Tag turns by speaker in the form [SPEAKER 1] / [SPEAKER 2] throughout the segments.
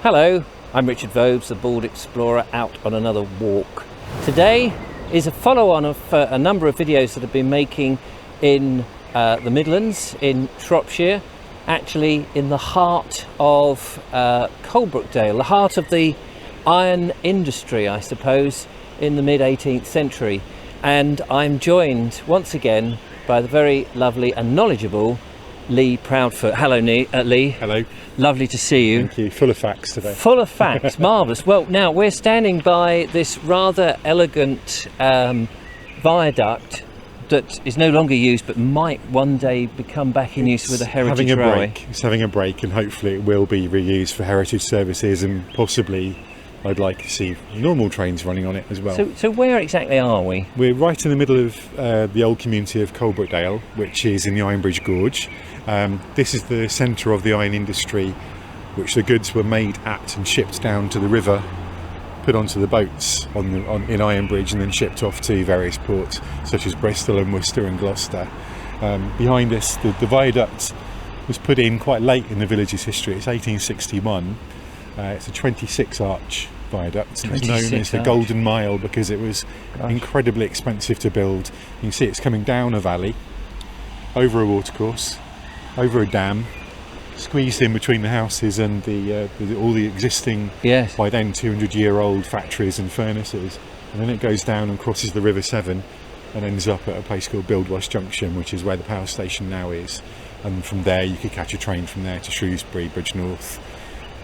[SPEAKER 1] Hello, I'm Richard Vobes, the Bald Explorer, out on another walk. Today is a follow-on of a number of videos that I've been making in the Midlands, in Shropshire, actually in the heart of Coalbrookdale, the heart of the iron industry, I suppose, in the mid-18th century. And I'm joined once again by the very lovely and knowledgeable Lee Proudfoot. Hello, Lee.
[SPEAKER 2] Hello.
[SPEAKER 1] Lovely to see you.
[SPEAKER 2] Thank you. Full of facts today.
[SPEAKER 1] Full of facts. Marvellous. Well, now we're standing by this rather elegant viaduct that is no longer used but might one day become back in use with a heritage railway.
[SPEAKER 2] It's having a break, and hopefully it will be reused for heritage services, and possibly I'd like to see normal trains running on it as well.
[SPEAKER 1] So where exactly are we?
[SPEAKER 2] We're right in the middle of the old community of Coalbrookdale, which is in the Ironbridge gorge. This is the centre of the iron industry, which the goods were made at and shipped down to the river, put onto the boats in Ironbridge, and then shipped off to various ports such as Bristol and Worcester and Gloucester. Behind us, the viaduct was put in quite late in the village's history. It's 1861. It's a 26 arch viaduct. It's known as the Golden Mile because it was incredibly expensive to build. You can see it's coming down a valley, over a watercourse, over a dam, squeezed in between the houses and all the existing, by then 200-year-old factories and furnaces. And then it goes down and crosses the River Severn and ends up at a place called Buildwas Junction, which is where the power station now is. And from there you could catch a train from there to Shrewsbury, Bridgnorth,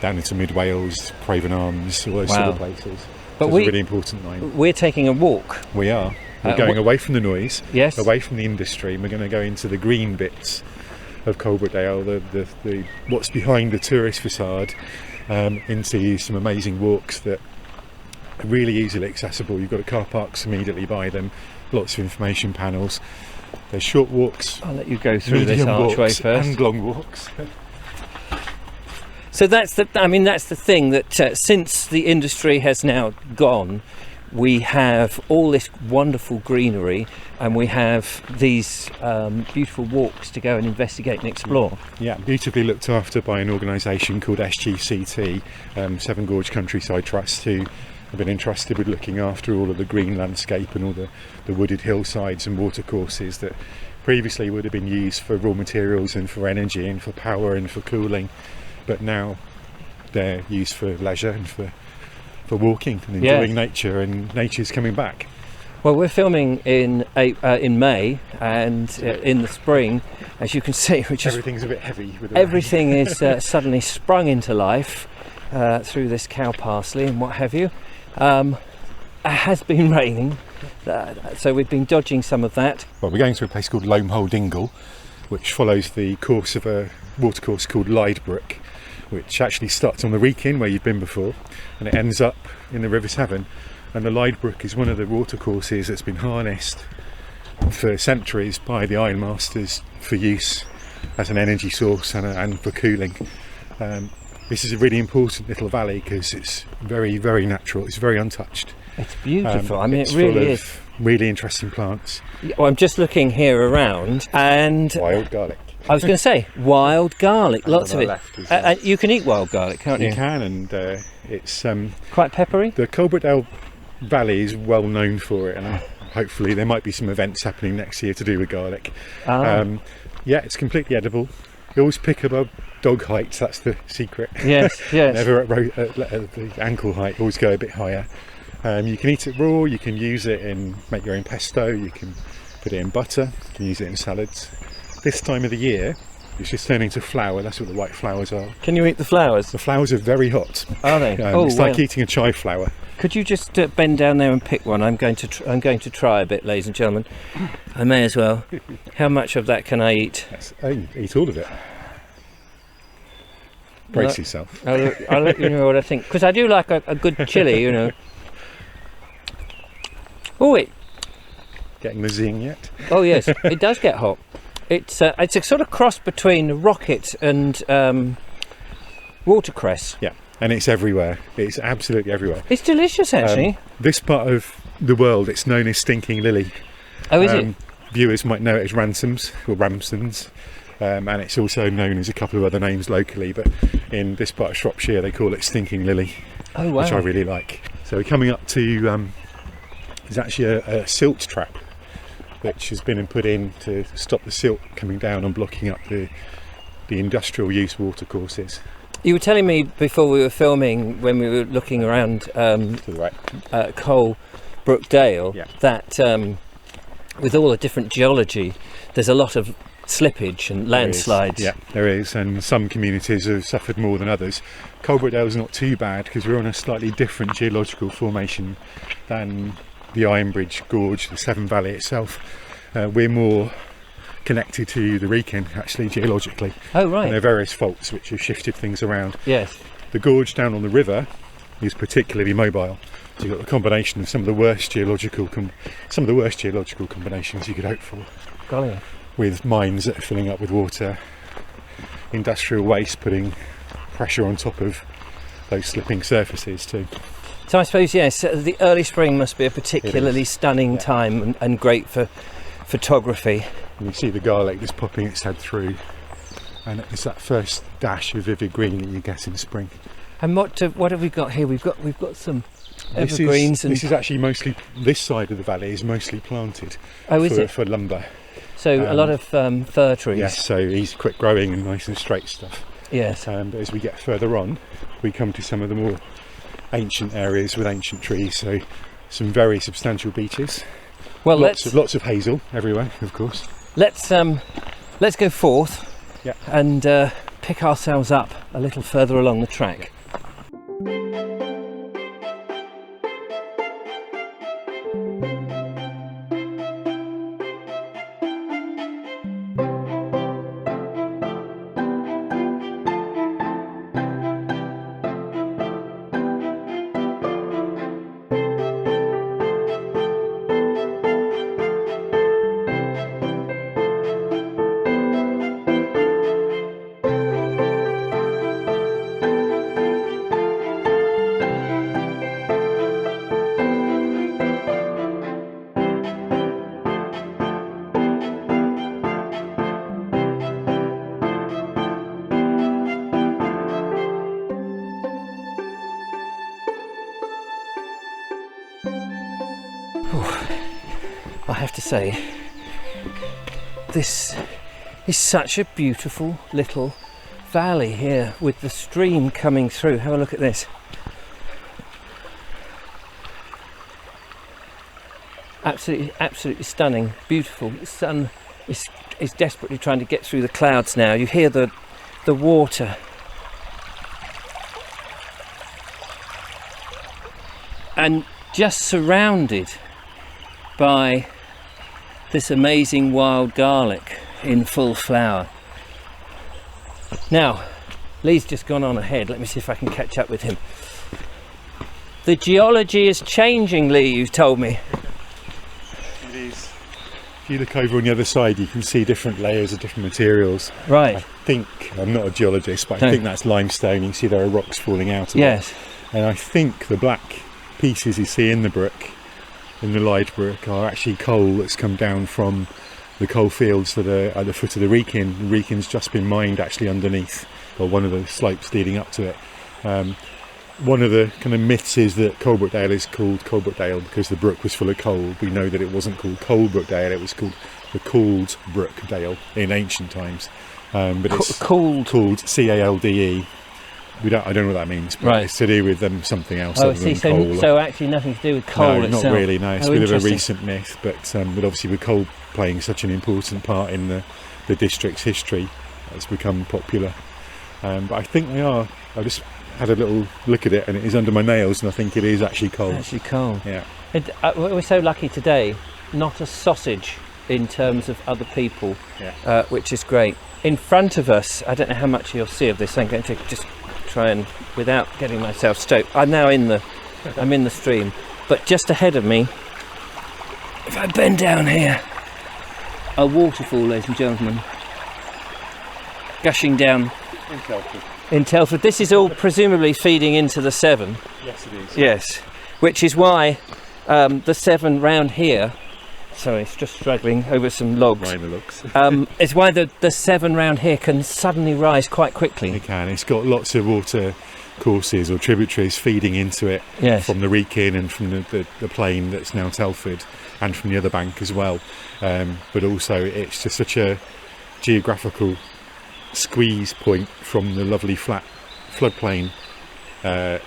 [SPEAKER 2] down into Mid Wales, Craven Arms, all those sort of places. But it's a really important line.
[SPEAKER 1] We're taking a walk.
[SPEAKER 2] We are. We're going away from the noise,
[SPEAKER 1] yes,
[SPEAKER 2] away from the industry, and we're going to go into the green bits of Coalbrookdale, the what's behind the tourist facade, into some amazing walks that are really easily accessible. You've got car parks immediately by them, lots of information panels. There's short walks.
[SPEAKER 1] I'll let you go through this archway first.
[SPEAKER 2] And long walks.
[SPEAKER 1] So that's the thing, that since the industry has now gone, we have all this wonderful greenery, and we have these beautiful walks to go and investigate and explore.
[SPEAKER 2] Yeah, beautifully looked after by an organisation called SGCT, Severn Gorge Countryside Trust, who have been entrusted with looking after all of the green landscape and all the wooded hillsides and watercourses that previously would have been used for raw materials and for energy and for power and for cooling. But now they're used for leisure and for walking and enjoying nature, and nature's coming back.
[SPEAKER 1] Well, we're filming in May, and in the spring, as you can see,
[SPEAKER 2] everything's a bit heavy.
[SPEAKER 1] Everything is suddenly sprung into life through this cow parsley and what have you. It has been raining, so we've been dodging some of that.
[SPEAKER 2] Well, we're going to a place called Loamhole Dingle, which follows the course of a watercourse called Brook, which actually starts on the Wrekin where you've been before, and it ends up in the River Severn. And the Brook is one of the watercourses that's been harnessed for centuries by the ironmasters for use as an energy source and for cooling. This is a really important little valley because it's very, very natural. It's very untouched.
[SPEAKER 1] It's beautiful.
[SPEAKER 2] It really is. Really interesting plants.
[SPEAKER 1] Well, I'm just looking here around, and
[SPEAKER 2] wild garlic.
[SPEAKER 1] I was going to say wild garlic, lots of it. You can eat wild garlic, can't you?
[SPEAKER 2] You can, and it's
[SPEAKER 1] quite peppery.
[SPEAKER 2] The Coalbrookdale Valley is well known for it, and hopefully there might be some events happening next year to do with garlic. Yeah, it's completely edible. You always pick above dog height, that's the secret.
[SPEAKER 1] Yes.
[SPEAKER 2] Never at the ankle height, always go a bit higher. You can eat it raw, you can use it in, make your own pesto, you can put it in butter, you can use it in salads. This time of the year, it's just turning to flower. That's what the white flowers are.
[SPEAKER 1] Can you eat the flowers?
[SPEAKER 2] The flowers are very hot.
[SPEAKER 1] Are they?
[SPEAKER 2] It's like eating a chive flower.
[SPEAKER 1] Could you just bend down there and pick one? I'm going to try a bit, ladies and gentlemen. I may as well. How much of that can I eat?
[SPEAKER 2] Eat all of it. Brace yourself.
[SPEAKER 1] I'll let you know what I think, because I do like a good chilli, you know. Oh,
[SPEAKER 2] getting the zing yet?
[SPEAKER 1] Oh yes, it does get hot. It's a sort of cross between rocket and watercress.
[SPEAKER 2] Yeah, and it's everywhere. It's absolutely everywhere.
[SPEAKER 1] It's delicious, actually.
[SPEAKER 2] This part of the world, it's known as stinking lily.
[SPEAKER 1] Oh, is it?
[SPEAKER 2] Viewers might know it as ramsons or ramsons. and it's also known as a couple of other names locally, but in this part of Shropshire they call it stinking lily.
[SPEAKER 1] Oh wow.
[SPEAKER 2] Which I really like. So we're coming up to there's actually a silt trap which has been put in to stop the silt coming down and blocking up the industrial use watercourses.
[SPEAKER 1] You were telling me before we were filming, when we were looking around
[SPEAKER 2] To the right.
[SPEAKER 1] Coalbrookdale,
[SPEAKER 2] Yeah.
[SPEAKER 1] that with all the different geology, there's a lot of slippage and landslides.
[SPEAKER 2] Yeah, there is, and some communities have suffered more than others. Coalbrookdale is not too bad because we're on a slightly different geological formation than the Ironbridge Gorge, the Severn Valley itself. We're more connected to the Wrekin, actually, geologically.
[SPEAKER 1] Oh
[SPEAKER 2] And there
[SPEAKER 1] right.
[SPEAKER 2] are various faults which have shifted things around.
[SPEAKER 1] Yes.
[SPEAKER 2] The gorge down on the river is particularly mobile. So you've got the combination of some of the worst geological combinations you could hope for,
[SPEAKER 1] Golly.
[SPEAKER 2] with mines that are filling up with water, industrial waste putting pressure on top of those slipping surfaces too.
[SPEAKER 1] So I suppose, yes, the early spring must be a particularly stunning time and great for photography.
[SPEAKER 2] And you see the garlic just popping its head through, and it's that first dash of vivid green that you get in spring.
[SPEAKER 1] And what have we got here? We've got some evergreens.
[SPEAKER 2] This is actually mostly, this side of the valley is mostly planted for lumber.
[SPEAKER 1] So a lot of fir trees.
[SPEAKER 2] Yes, so easy, quick growing and nice and straight stuff.
[SPEAKER 1] Yes.
[SPEAKER 2] But as we get further on, we come to some of the more ancient areas with ancient trees. So some very substantial beeches.
[SPEAKER 1] Well,
[SPEAKER 2] lots of hazel everywhere, of course.
[SPEAKER 1] let's go forth.
[SPEAKER 2] Yeah.
[SPEAKER 1] And pick ourselves up a little further along the track. I have to say, this is such a beautiful little valley here with the stream coming through. Have a look at this. Absolutely stunning, beautiful. The sun is desperately trying to get through the clouds now. You hear the water. And just surrounded by this amazing wild garlic in full flower. Now, Lee's just gone on ahead. Let me see if I can catch up with him. The geology is changing, Lee, you've told me.
[SPEAKER 2] It is. If you look over on the other side, you can see different layers of different materials.
[SPEAKER 1] Right.
[SPEAKER 2] I think, I'm not a geologist, but I think that's limestone. You can see there are rocks falling out of
[SPEAKER 1] Yes.
[SPEAKER 2] it. And I think the black pieces you see in the brook, in the Lyde Brook, are actually coal that's come down from the coal fields that are at the foot of the Wrekin. The Wrekin's just been mined actually underneath, or one of the slopes leading up to it. One of the kind of myths is that Coalbrookdale is called Coalbrookdale because the brook was full of coal. We know that it wasn't called Coalbrookdale, it was called the Coalbrookdale in ancient times. But it's called C-A-L-D-E. I don't know what that means, but
[SPEAKER 1] Right.
[SPEAKER 2] it's to do with something else
[SPEAKER 1] Oh,
[SPEAKER 2] other
[SPEAKER 1] see,
[SPEAKER 2] than coal.
[SPEAKER 1] so actually nothing to do with coal
[SPEAKER 2] No,
[SPEAKER 1] itself.
[SPEAKER 2] not really, no. It's
[SPEAKER 1] Oh,
[SPEAKER 2] a bit of a
[SPEAKER 1] interesting.
[SPEAKER 2] recent myth, but obviously with coal playing such an important part in the district's history, it's become popular. But I think they are. I just had a little look at it and it is under my nails, and I think it is actually coal.
[SPEAKER 1] Actually coal.
[SPEAKER 2] Yeah.
[SPEAKER 1] We're so lucky today, not a sausage in terms of other people, which is great. In front of us, I don't know how much you'll see of this, I'm going to just try and, without getting myself stoked, I'm now in the stream, but just ahead of me, if I bend down here, a waterfall, ladies and gentlemen, gushing down in Telford. This is all presumably feeding into the Severn.
[SPEAKER 2] Yes, it is.
[SPEAKER 1] Yes, which is why the Severn round here Sorry, it's just struggling over some logs.
[SPEAKER 2] Minor looks.
[SPEAKER 1] It's why the Severn round here can suddenly rise quite quickly.
[SPEAKER 2] It can. It's got lots of water courses or tributaries feeding into it,
[SPEAKER 1] Yes.
[SPEAKER 2] from the Wrekin and from the plain that's now Telford, and from the other bank as well. But also it's just such a geographical squeeze point from the lovely flat floodplain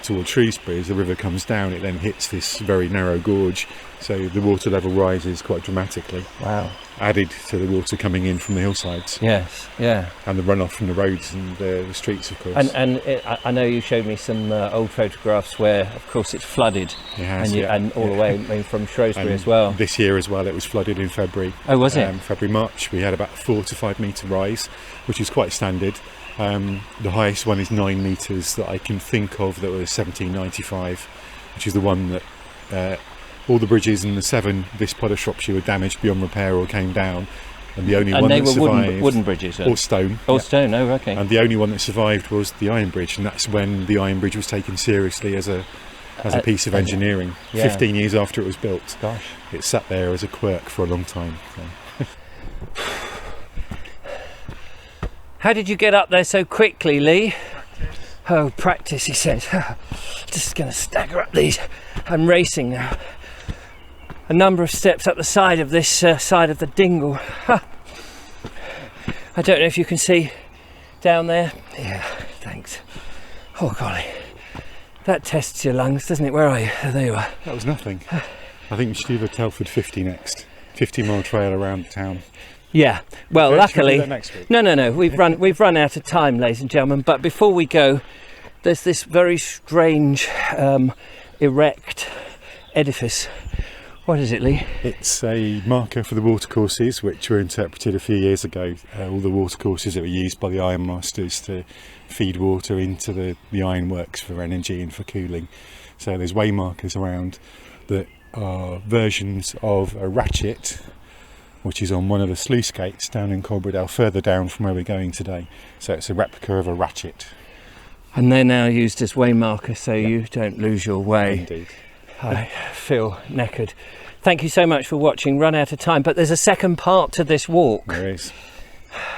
[SPEAKER 2] toward Shrewsbury. As the river comes down, it then hits this very narrow gorge, so the water level rises quite dramatically.
[SPEAKER 1] Wow.
[SPEAKER 2] Added to the water coming in from the hillsides.
[SPEAKER 1] Yes, yeah.
[SPEAKER 2] And the runoff from the roads and the streets, of course.
[SPEAKER 1] I know you showed me some old photographs where, of course, it's flooded.
[SPEAKER 2] It has,
[SPEAKER 1] and all the way from Shrewsbury
[SPEAKER 2] And
[SPEAKER 1] as well.
[SPEAKER 2] this year as well, it was flooded in February.
[SPEAKER 1] Oh, was it?
[SPEAKER 2] February, March. We had about 4 to 5 metre rise, which is quite standard. The highest one is 9 metres that I can think of, that was 1795, which is the one that all the bridges in the Severn, this part of Shropshire, were damaged beyond repair or came down, and the only one
[SPEAKER 1] they
[SPEAKER 2] that
[SPEAKER 1] were
[SPEAKER 2] survived,
[SPEAKER 1] wooden bridges,
[SPEAKER 2] or stone,
[SPEAKER 1] or stone. Oh, okay.
[SPEAKER 2] and the only one that survived was the Ironbridge, and that's when the Ironbridge was taken seriously as a piece of engineering.
[SPEAKER 1] Yeah.
[SPEAKER 2] 15 years after it was built.
[SPEAKER 1] Gosh.
[SPEAKER 2] It sat there as a quirk for a long time. So.
[SPEAKER 1] How did you get up there so quickly, Lee? Oh, practice, he said. Just going to stagger up these. I'm racing now. A number of steps up the side of this side of the dingle. I don't know if you can see down there. Yeah, thanks. Oh, golly. That tests your lungs, doesn't it? Where are you? Oh, there you are.
[SPEAKER 2] That was nothing. I think we should do the Telford 50 next. 50-mile trail around the town.
[SPEAKER 1] Yeah. Well,
[SPEAKER 2] Okay,
[SPEAKER 1] luckily.
[SPEAKER 2] should we do that next week?
[SPEAKER 1] No. We've run out of time, ladies and gentlemen. But before we go, there's this very strange, erect edifice. What is it, Lee?
[SPEAKER 2] It's a marker for the watercourses, which were interpreted a few years ago. All the watercourses that were used by the ironmasters to feed water into the ironworks for energy and for cooling. So there's way markers around that are versions of a ratchet, which is on one of the sluice gates down in Coalbrookdale, further down from where we're going today. So it's a replica of a ratchet.
[SPEAKER 1] And they're now used as way markers, so you don't lose your way.
[SPEAKER 2] Indeed.
[SPEAKER 1] I feel knackered. Thank you so much for watching. Run out of time, but there's a second part to this walk.
[SPEAKER 2] There is.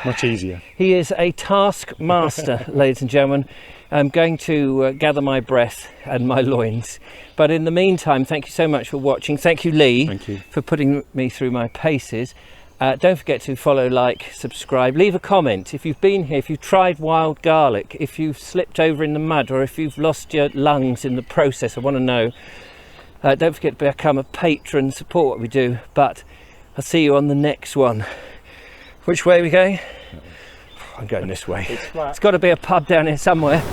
[SPEAKER 2] Much easier.
[SPEAKER 1] He is a taskmaster, ladies and gentlemen. I'm going to gather my breath and my loins. But in the meantime, thank you so much for watching. Thank you, Lee,
[SPEAKER 2] Thank you.
[SPEAKER 1] for putting me through my paces. Don't forget to follow, like, subscribe. Leave a comment if you've been here, if you've tried wild garlic, if you've slipped over in the mud, or if you've lost your lungs in the process. I want to know. Don't forget to become a patron, support what we do. But I'll see you on the next one. Which way are we going? I'm going this way. It's got to be a pub down here somewhere.